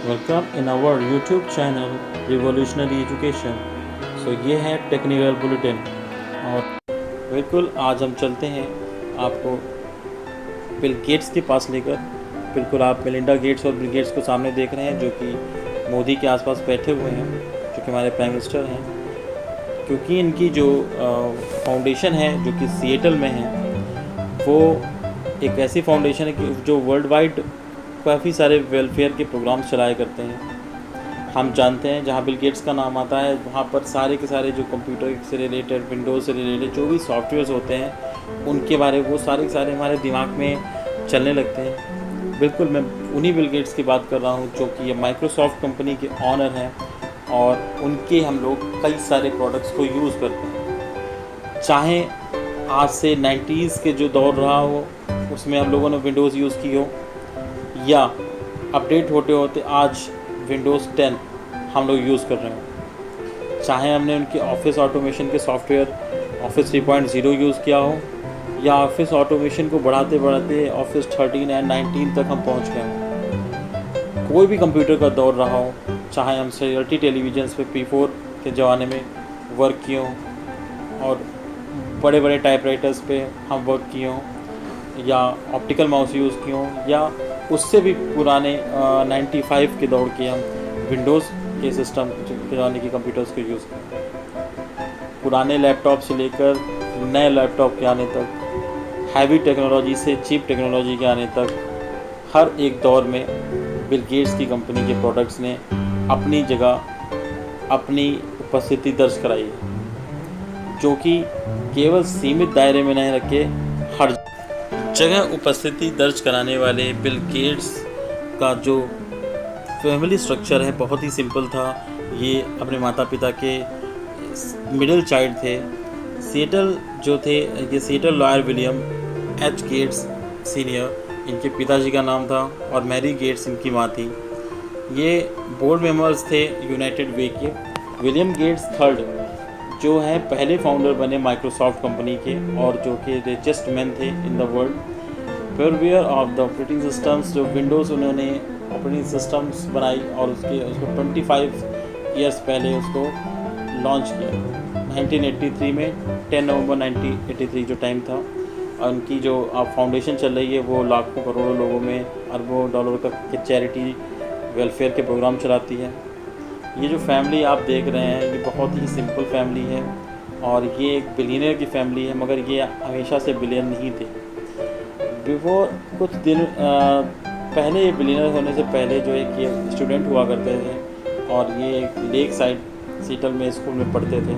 Welcome in our YouTube channel revolutionary education. ये है technical bulletin और बिल्कुल आज हम चलते हैं आपको बिल गेट्स के पास लेकर। बिल्कुल आप मेलिंडा गेट्स और बिल गेट्स को सामने देख रहे हैं जो कि मोदी के आसपास बैठे हुए हैं, जो कि हमारे प्राइम मिनिस्टर हैं। क्योंकि इनकी जो फाउंडेशन है जो कि सिएटल में है, वो एक ऐसी फाउंडेशन है कि जो वर्ल्ड वाइड काफ़ी सारे वेलफेयर के प्रोग्राम्स चलाया करते हैं। हम जानते हैं जहाँ बिल गेट्स का नाम आता है वहाँ पर सारे के सारे जो कंप्यूटर से रिलेटेड, विंडोज़ से रिलेटेड जो भी सॉफ्टवेयर्स होते हैं उनके बारे में वो सारे के सारे हमारे दिमाग में चलने लगते हैं। बिल्कुल मैं उन्हीं बिल गेट्स की बात कर रहा हूँ जो कि ये माइक्रोसॉफ्ट कंपनी के ऑनर हैं और उनके हम लोग कई सारे प्रोडक्ट्स को यूज़ करते हैं। चाहे आज से 90s के जो दौर रहा हो उसमें हम लोगों ने विंडोज़ यूज़ की हो, या अपडेट होते होते आज विंडोज़ 10 हम लोग यूज़ कर रहे हो। चाहे हमने उनके ऑफिस ऑटोमेशन के सॉफ्टवेयर ऑफिस 3.0 यूज़ किया हो, या ऑफिस ऑटोमेशन को बढ़ाते बढ़ाते ऑफिस 13 एंड 19 तक हम पहुंच गए हों। कोई भी कंप्यूटर का दौर रहा हो, चाहे हम सीरियलिटी टेलीविजन्स पे P4 के ज़माने में वर्क किए हों और बड़े बड़े टाइपराइटर्स पे हम वर्क किए हों, या ऑप्टिकल माउस यूज़ किए हों, या उससे भी पुराने 95 के दौर के हम विंडोज़ के सिस्टम पुराने के कंप्यूटर्स को यूज़ करते हैं। पुराने लैपटॉप से लेकर नए लैपटॉप के आने तक, हैवी टेक्नोलॉजी से चीप टेक्नोलॉजी के आने तक, हर एक दौर में बिल गेट्स की कंपनी के प्रोडक्ट्स ने अपनी जगह अपनी उपस्थिति दर्ज कराई है, जो कि केवल सीमित दायरे में नहीं रखे, हर जगह उपस्थिति दर्ज कराने वाले बिल गेट्स का जो फैमिली स्ट्रक्चर है बहुत ही सिंपल था। ये अपने माता पिता के मिडिल चाइल्ड थे। सिएटल जो थे, ये Seattle lawyer William H Gates senior इनके पिताजी का नाम था और मैरी गेट्स इनकी माँ थी। ये बोर्ड मेंबर्स थे यूनाइटेड वे के। विलियम गेट्स थर्ड जो हैं पहले फाउंडर बने माइक्रोसॉफ्ट कंपनी के और जो कि रिचेस्ट मैन थे इन द वर्ल्ड। प्योरवेयर ऑफ द ऑपरेटिंग सिस्टम्स, जो विंडोज़ उन्होंने ऑपरेटिंग सिस्टम्स बनाई और उसको 25 ईयर्स पहले उसको लॉन्च किया 1983 में, 10 नवंबर 1983 जो टाइम था। और उनकी जो अब फाउंडेशन चल रही है वो लाखों करोड़ों लोगों में अरबों डॉलर का चैरिटी वेलफेयर के प्रोग्राम चलाती है। ये जो फैमिली आप देख रहे हैं ये बहुत ही सिंपल फैमिली है और ये एक बिलियनर की फैमिली है, मगर ये हमेशा से बिलियनर नहीं थे। बिफोर कुछ दिन पहले ये बिलियनर होने से पहले जो एक ये स्टूडेंट हुआ करते थे और ये एक लेक साइड सीटल में स्कूल में पढ़ते थे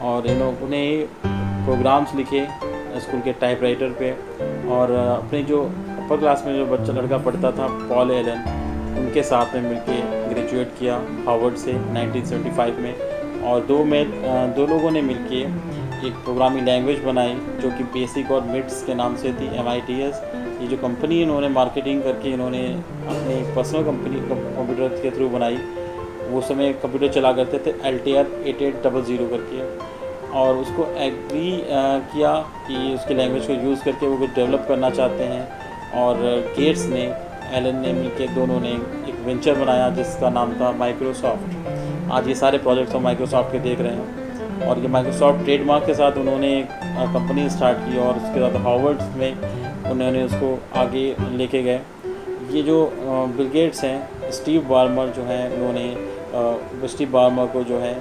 और इन्होंने प्रोग्राम्स लिखे स्कूल के टाइपराइटर पे। और अपने जो अपर क्लास में जो बच्चा लड़का पढ़ता था पॉल एलन, उनके साथ में मिलके ग्रेजुएट किया हार्वर्ड से 1975 में। और दो लोगों ने मिलके एक प्रोग्रामिंग लैंग्वेज बनाई जो कि बेसिक और मिड्स के नाम से थी, MITS। ये जो कंपनी इन्होंने मार्केटिंग करके इन्होंने अपनी पर्सनल कंपनी कंप्यूटर के थ्रू बनाई। वो समय कंप्यूटर चला करते थे Altair 8800 करके, और उसको एग्री किया कि उसके लैंग्वेज को यूज़ करके वो कुछ डेवलप करना चाहते हैं। और गेट्स ने, एलन ने मिलकर दोनों ने एक वेंचर बनाया जिसका नाम था माइक्रोसॉफ्ट। आज ये सारे प्रोजेक्ट्स हम माइक्रोसॉफ्ट के देख रहे हैं और ये माइक्रोसॉफ्ट ट्रेडमार्क के साथ उन्होंने एक कंपनी स्टार्ट की और उसके बाद हार्वर्ड में उन्होंने उसको आगे लेके गए। ये जो बिल गेट्स हैं, स्टीव बार्मर जो हैं, उन्होंने स्टीव बार्मर को जो है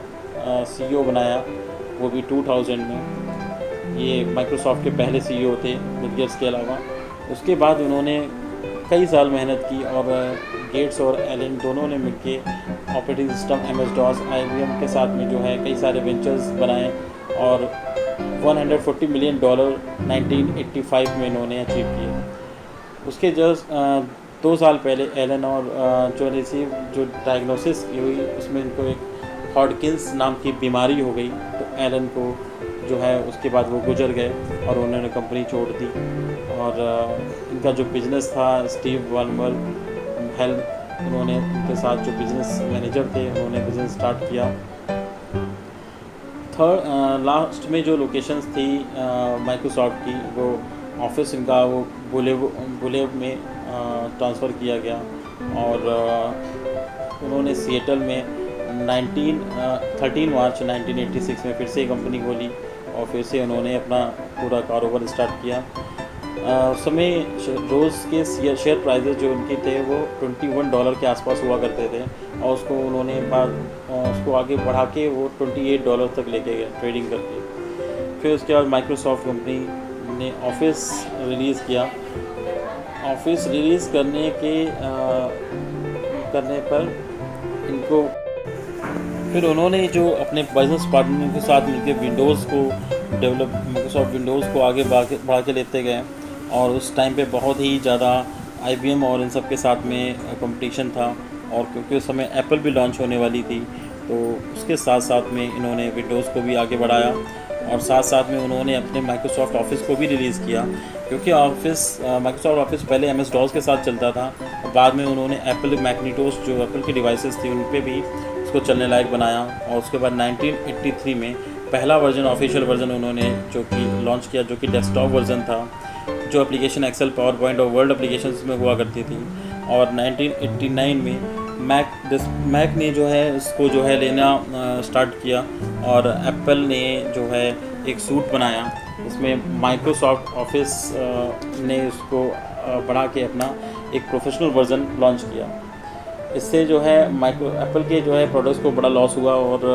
CEO बनाया, वो भी 2000 में। ये माइक्रोसॉफ्ट के पहले CEO थे बिल गेट्स के अलावा। उसके बाद उन्होंने कई साल मेहनत की और गेट्स और एलन दोनों ने मिलकर ऑपरेटिंग सिस्टम MS-DOS IBM के साथ में जो है कई सारे वेंचर्स बनाए और $140 मिलियन 1985 में इन्होंने अचीव किए। उसके जस्ट 2 साल पहले एलन और जो डायग्नोसिस की हुई उसमें इनको एक हॉडकिंस नाम की बीमारी हो गई, तो एलन को जो है उसके बाद वो गुजर गए और उन्होंने कंपनी छोड़ दी। और इनका जो बिज़नेस था स्टीव बार्मर हेल्थ, उन्होंने उनके साथ जो बिज़नेस मैनेजर थे उन्होंने बिज़नेस स्टार्ट किया। लास्ट में जो लोकेशंस थी माइक्रोसॉफ्ट की, वो ऑफिस इनका वो बुलेव में ट्रांसफ़र किया गया और उन्होंने सिएटल में 13 मार्च 1986 में फिर से कंपनी खोली और फिर से उन्होंने अपना पूरा कारोबार स्टार्ट किया। उस समय रोज़ के शेयर प्राइसेस जो उनके थे वो $21 के आसपास हुआ करते थे और उसको उन्होंने उसको आगे बढ़ा के वो $28 तक लेके गए ट्रेडिंग करके। फिर उसके बाद माइक्रोसॉफ्ट कंपनी ने ऑफिस रिलीज़ किया। ऑफिस रिलीज़ करने पर इनको फिर उन्होंने जो अपने बिजनेस पार्टनर के साथ मिलकर माइक्रोसॉफ्ट विंडोज़ को आगे बढ़ा के लेते गए और उस टाइम पे बहुत ही ज़्यादा IBM और इन सब के साथ में कंपटीशन था और क्योंकि उस समय एप्पल भी लॉन्च होने वाली थी तो उसके साथ साथ में इन्होंने विंडोज़ को भी आगे बढ़ाया और साथ साथ में उन्होंने अपने माइक्रोसॉफ्ट ऑफिस को भी रिलीज़ किया क्योंकि माइक्रोसॉफ्ट ऑफिस पहले MS DOS के साथ चलता था और बाद में उन्होंने एप्पल मैग्नेटोस जो एप्पल की डिवाइसेस थी उन पर भी उसको चलने लायक बनाया और उसके बाद 1983 में पहला वर्जन ऑफिशियल वर्जन उन्होंने जो कि लॉन्च किया जो कि डेस्कटॉप वर्जन था जो एप्लीकेशन एक्सेल पावर पॉइंट और वर्ड एप्लीकेशंस में हुआ करती थी। और 1989 में मैक ने जो है इसको जो है लेना स्टार्ट किया और एप्पल ने जो है एक सूट बनाया इसमें माइक्रोसॉफ्ट ऑफिस ने उसको बढ़ा के अपना एक प्रोफेशनल वर्जन लॉन्च किया। इससे जो है एप्पल के जो है प्रोडक्ट्स को बड़ा लॉस हुआ और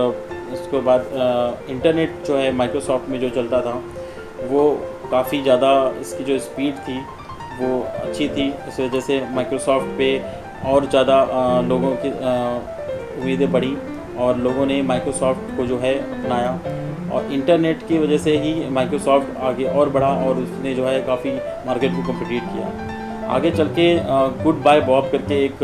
उसके बाद इंटरनेट जो है माइक्रोसॉफ्ट में जो चलता था वो काफ़ी ज़्यादा इसकी जो स्पीड थी वो अच्छी थी। इस वजह से माइक्रोसॉफ्ट पे और ज़्यादा लोगों की उम्मीदें बढ़ी और लोगों ने माइक्रोसॉफ्ट को जो है अपनाया और इंटरनेट की वजह से ही माइक्रोसॉफ्ट आगे और बढ़ा और उसने जो है काफ़ी मार्केट को कम्पीट किया। आगे चल के गुड बाय बॉब करके एक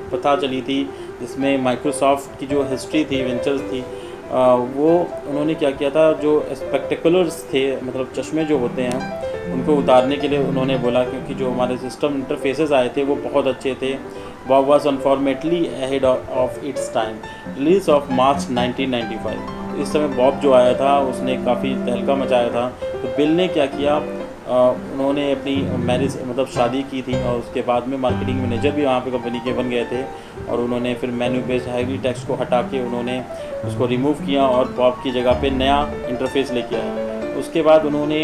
प्रथा चली थी जिसमें माइक्रोसॉफ्ट की जो हिस्ट्री थी वेंचर्स थी वो उन्होंने क्या किया था जो स्पेक्टेकुलर्स थे मतलब चश्मे जो होते हैं उनको उतारने के लिए उन्होंने बोला क्योंकि जो हमारे सिस्टम इंटरफेसेस आए थे वो बहुत अच्छे थे। Bob was unfortunately ahead of its time. Release of March 1995। इस समय बॉब जो आया था उसने काफ़ी तहलका मचाया था। तो बिल ने क्या किया उन्होंने अपनी मैरिज मतलब शादी की थी और उसके बाद में मार्केटिंग मैनेजर भी वहाँ पे कंपनी के बन गए थे और उन्होंने फिर मेन्यू बेस्ड हैवी टेक्स्ट को हटा के उन्होंने उसको रिमूव किया और बॉब की जगह पे नया इंटरफेस लेके आया। उसके बाद उन्होंने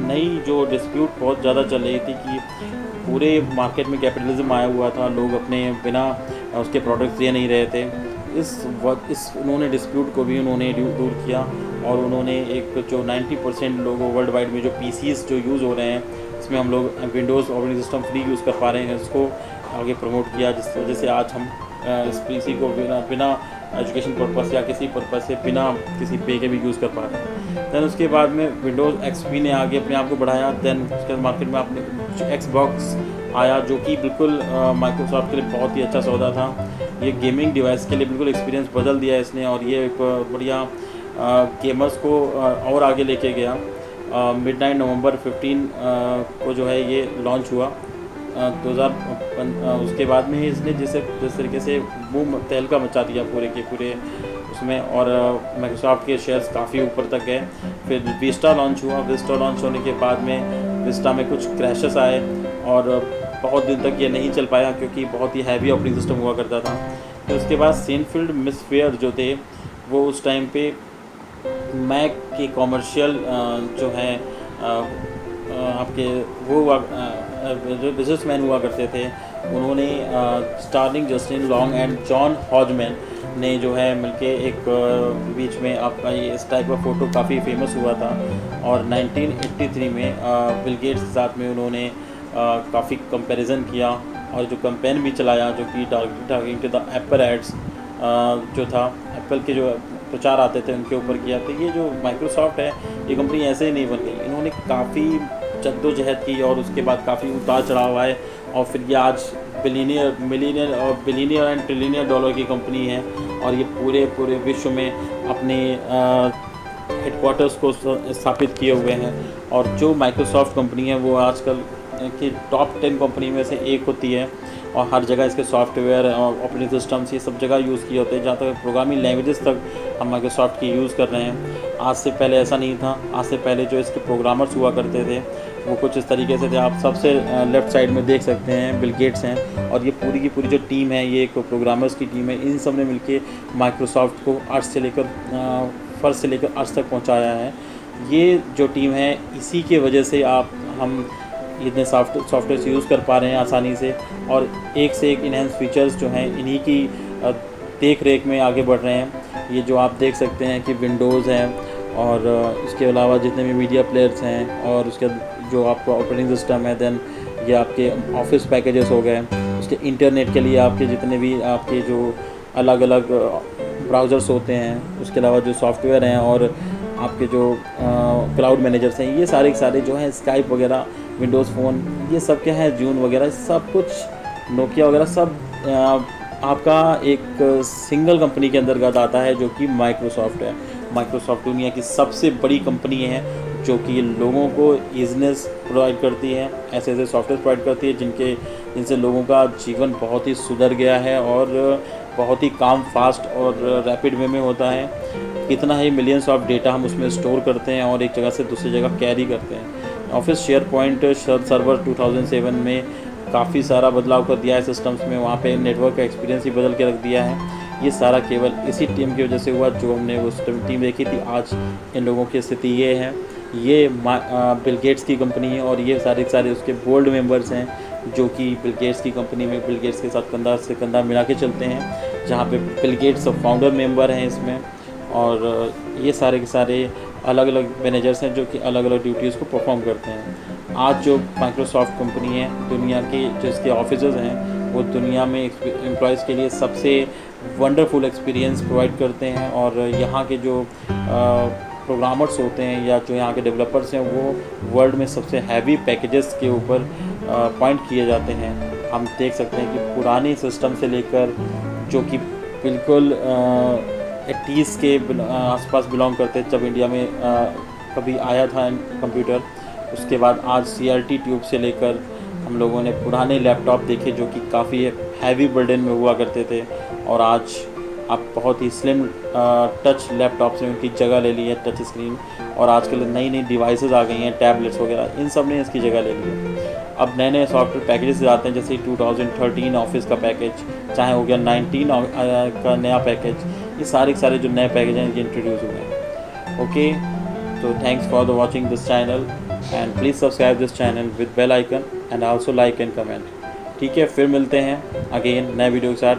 नई जो डिस्प्यूट बहुत ज़्यादा चल रही थी कि पूरे मार्केट में कैपिटलिज्म आया हुआ था, लोग अपने बिना उसके प्रोडक्ट्स दे नहीं रहे थे। इस उन्होंने डिस्प्यूट को भी उन्होंने दूर किया और उन्होंने एक जो 90% लोगों वर्ल्ड वाइड में जो PCs जो यूज़ हो रहे हैं इसमें हम लोग Windows operating system free use कर पा रहे हैं उसको आगे प्रमोट किया जिस वजह से आज हम इस PC को बिना एजुकेशन पर्पस या किसी पर्पस से बिना किसी पे के भी यूज़ कर पा रहे हैं। दैन उसके बाद में विंडोज़ XP ने आगे अपने आप को बढ़ाया। दैन उसके बाद मार्केट में आपने Xbox आया जो कि बिल्कुल माइक्रोसॉफ्ट के लिए बहुत ही अच्छा सौदा था। ये गेमिंग डिवाइस के लिए बिल्कुल एक्सपीरियंस बदल दिया इसने और ये एक बढ़िया गेमर्स को और आगे लेके गया। मिडनाइट नवंबर 15 को जो है ये लॉन्च हुआ 2005। उसके बाद में इसने जिस तरीके से बूम तहलका मचा दिया पूरे के पूरे उसमें और माइक्रोसॉफ्ट के शेयर्स काफ़ी ऊपर तक गए। फिर विस्टा लॉन्च हुआ। विस्टा लॉन्च होने के बाद में विस्टा में कुछ क्रैशेस आए और बहुत दिन तक ये नहीं चल पाया क्योंकि बहुत ही हैवी ऑपरेटिंग सिस्टम हुआ करता था। फिर उसके बाद सेनफील्ड मिसफेयर जो थे वो उस टाइम पे मैक के कॉमर्शियल जो है आपके वो जो बिजनेसमैन हुआ करते थे उन्होंने starring Justin Long and John हॉजमैन ने जो है मिलके एक बीच में आपका ये इस टाइप का फ़ोटो काफ़ी फेमस हुआ था। और 1983 में बिल गेट्स के साथ में उन्होंने काफ़ी कंपैरिजन किया और जो कैंपेन भी चलाया जो कि targeting to the Apple ads जो था एप्पल के जो प्रचार आते थे उनके ऊपर किया। तो ये जो माइक्रोसॉफ्ट है ये कंपनी ऐसे ही नहीं बन गई, इन्होंने काफ़ी जद्दोजहद की और उसके बाद काफ़ी उतार चढ़ाव आए और फिर ये आज बिलियनियर एंड ट्रिलियनियर डॉलर की कंपनी है और ये पूरे विश्व में अपने हेडक्वार्टर्स को स्थापित किए हुए हैं। और जो माइक्रोसॉफ्ट कंपनी है वो आजकल की टॉप 10 कंपनी में से एक होती है और हर जगह इसके सॉफ्टवेयर और ऑपरेटिंग सिस्टम्स ये सब जगह यूज़ किए होते हैं। जहाँ तक प्रोग्रामिंग लैंग्वेजेस तक हम माइक्रोसॉफ्ट की यूज़ कर रहे हैं। आज से पहले ऐसा नहीं था। आज से पहले जो इसके प्रोग्रामर्स हुआ करते थे वो कुछ इस तरीके से थे। आप सबसे लेफ़्ट साइड में देख सकते हैं बिल गेट्स हैं, और ये पूरी की पूरी जो टीम है ये एक प्रोग्रामर्स की टीम है। इन सब ने मिलके माइक्रोसॉफ्ट को अर्थ से लेकर फर्श से लेकर अर्थ तक पहुंचाया है। ये जो टीम है इसी के वजह से हम इतने सॉफ्टवेयर यूज़ कर पा रहे हैं आसानी से, और एक से एक इनहेंस फीचर्स जो हैं इन्हीं की देख रेख में आगे बढ़ रहे हैं। ये जो आप देख सकते हैं कि विंडोज़ हैं, और इसके अलावा जितने भी मीडिया प्लेयर्स हैं, और उसके जो आपका ऑपरेटिंग सिस्टम है, देन ये आपके ऑफिस पैकेजेस हो गए, उसके इंटरनेट के लिए आपके जितने भी आपके जो अलग अलग ब्राउज़र्स होते हैं, उसके अलावा जो सॉफ्टवेयर हैं, और आपके जो क्लाउड मैनेजर्स हैं, ये सारे जो हैं स्काइप वगैरह, विंडोज़ फ़ोन, ये सब क्या है, जून वगैरह सब कुछ, नोकिया वगैरह सब आपका एक सिंगल कंपनी के अंतर्गत आता है जो कि माइक्रोसॉफ्ट है। माइक्रोसॉफ्ट दुनिया की सबसे बड़ी कंपनी है जो कि लोगों को ईज़नेस प्रोवाइड करती है, ऐसे ऐसे सॉफ्टवेयर प्रोवाइड करती है जिनसे लोगों का जीवन बहुत ही सुधर गया है, और बहुत ही काम फास्ट और रैपिड वे में होता है। कितना ही मिलियंस ऑफ डेटा हम उसमें स्टोर करते हैं और एक जगह से दूसरी जगह कैरी करते हैं। ऑफिस शेयरपॉइंट सर्वर 2007 में काफ़ी सारा बदलाव कर दिया है सिस्टम्स में। वहाँ पे नेटवर्क का एक्सपीरियंस ही बदल के रख दिया है। ये सारा केवल इसी टीम की वजह से हुआ जो हमने उस टीम देखी थी। आज इन लोगों की स्थिति ये है। ये बिल गेट्स की कंपनी है, और ये सारे उसके बोर्ड मेंबर्स हैं जो कि बिल गेट्स की कंपनी में बिल गेट्स के साथ कंधा से कंधा मिला के चलते हैं, जहाँ पे बिल गेट्स फाउंडर मेंबर हैं इसमें। और ये सारे के सारे अलग अलग मैनेजर्स हैं जो कि अलग अलग ड्यूटीज़ को परफॉर्म करते हैं। आज जो माइक्रोसॉफ्ट कंपनी है, दुनिया के जो इसके ऑफिसर्स हैं वो दुनिया में एम्प्लॉयज़ के लिए सबसे वंडरफुल एक्सपीरियंस प्रोवाइड करते हैं, और यहाँ के जो प्रोग्रामर्स होते हैं या जो यहाँ के डेवलपर्स हैं वो वर्ल्ड में सबसे हैवी पैकेजेस के ऊपर पॉइंट किए जाते हैं। हम देख सकते हैं कि पुराने सिस्टम से लेकर जो कि बिल्कुल 80s के आसपास बिलोंग करते, जब इंडिया में कभी आया था कंप्यूटर, उसके बाद आज CRT ट्यूब से लेकर हम लोगों ने पुराने लैपटॉप देखे जो कि काफ़ी हैवी बर्डन में हुआ करते थे, और आज आप बहुत ही स्लिम टच लैपटॉप से उनकी जगह ले ली है, टच स्क्रीन। और आजकल नई नई डिवाइसेस आ गई हैं, टैबलेट्स वगैरह, इन सब ने इसकी जगह ले ली है। अब नए नए सॉफ्टवेयर पैकेजेस आते हैं, जैसे 2013 ऑफिस का पैकेज, चाहे हो गया 19 का नया पैकेज, ये सारे जो नए पैकेज हैं ये इंट्रोड्यूस हुए हैं। ओके, तो thanks for the watching this channel, and please subscribe this channel with bell icon, and also like and comment. ठीक है, फिर मिलते हैं अगेन नए वीडियो के साथ।